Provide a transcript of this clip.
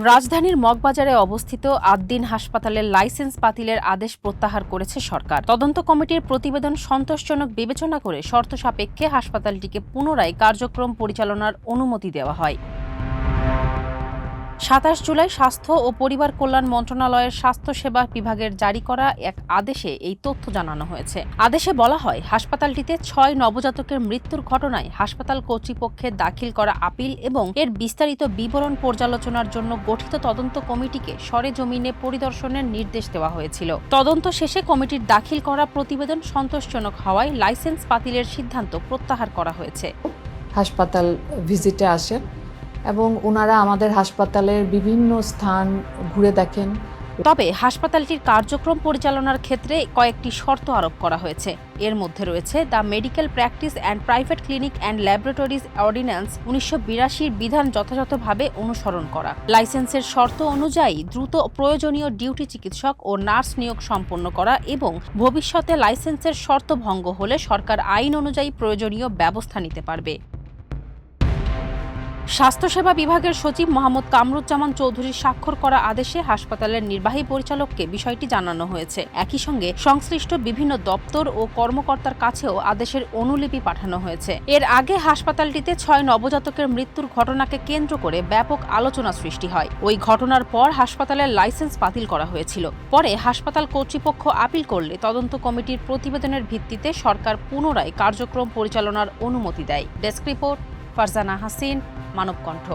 রাজধানীর মগবাজারে অবস্থিত আদ্দিন হাসপাতালের লাইসেন্স বাতিলের আদেশ প্রত্যাহার করেছে সরকার। তদন্ত কমিটির প্রতিবেদন সন্তোষজনক বিবেচনা করে শর্ত সাপেক্ষে হাসপাতালটিকে পুনরায় কার্যক্রম পরিচালনার অনুমতি দেওয়া হয়। ২৭ জুলাই স্বাস্থ্য ও পরিবার কল্যাণ মন্ত্রণালয়ের স্বাস্থ্যসেবা বিভাগের জারি করা এক আদেশে এই তথ্য জানানো হয়েছে। আদেশে বলা হয়, হাসপাতালটিতে ৬ নবজাতকের মৃত্যুর ঘটনায় হাসপাতাল কর্তৃপক্ষের দাখিল করা আপিল এবং এর বিস্তারিত বিবরণ পর্যালোচনার জন্য গঠিত তদন্ত কমিটিকে সরেজমিনে পরিদর্শনের নির্দেশ দেওয়া হয়েছিল। তদন্ত শেষে কমিটির দাখিল করা প্রতিবেদন সন্তোষজনক হওয়ায় লাইসেন্স বাতিলের সিদ্ধান্ত প্রত্যাহার করা হয়েছে। হাসপাতাল ভিজিটে আসেন এবং ওনারা আমাদের হাসপাতালের বিভিন্ন স্থান ঘুরে দেখেন। তবে হাসপাতালটির কার্যক্রম পরিচালনার ক্ষেত্রে কয়েকটি শর্ত আরোপ করা হয়েছে। এর মধ্যে রয়েছে the medical practice and private clinic and laboratories ordinance ১৯৮২ বিধান যথাযথভাবে অনুসরণ করা, লাইসেন্সের শর্ত অনুযায়ী দ্রুত প্রয়োজনীয় ডিউটি চিকিৎসক ও নার্স নিয়োগ সম্পন্ন করা এবং ভবিষ্যতে লাইসেন্সের শর্ত ভঙ্গ হলে সরকার আইন অনুযায়ী প্রয়োজনীয় ব্যবস্থা নিতে পারবে। স্বাস্থ্যসেবা বিভাগের সচিব মোহাম্মদ কামরুজ্জামান চৌধুরীর স্বাক্ষর করা আদেশে হাসপাতালের নির্বাহী পরিচালককে বিষয়টি জানানো হয়েছে। একই সঙ্গে সংশ্লিষ্ট বিভিন্ন দপ্তর ও কর্মকর্তার কাছেও আদেশের অনুলিপি পাঠানো হয়েছে। এর আগে হাসপাতালটিতে ৬ নবজাতকের মৃত্যুর ঘটনাকে কেন্দ্র করে ব্যাপক আলোচনা সৃষ্টি হয়। ওই ঘটনার পর হাসপাতালের লাইসেন্স বাতিল করা হয়েছিল। পরে হাসপাতাল কর্তৃপক্ষ আপিল করলে তদন্ত কমিটির প্রতিবেদনের ভিত্তিতে সরকার পুনরায় কার্যক্রম পরিচালনার অনুমতি দেয়। Desk report, Farzana Hasin, Manabkantha.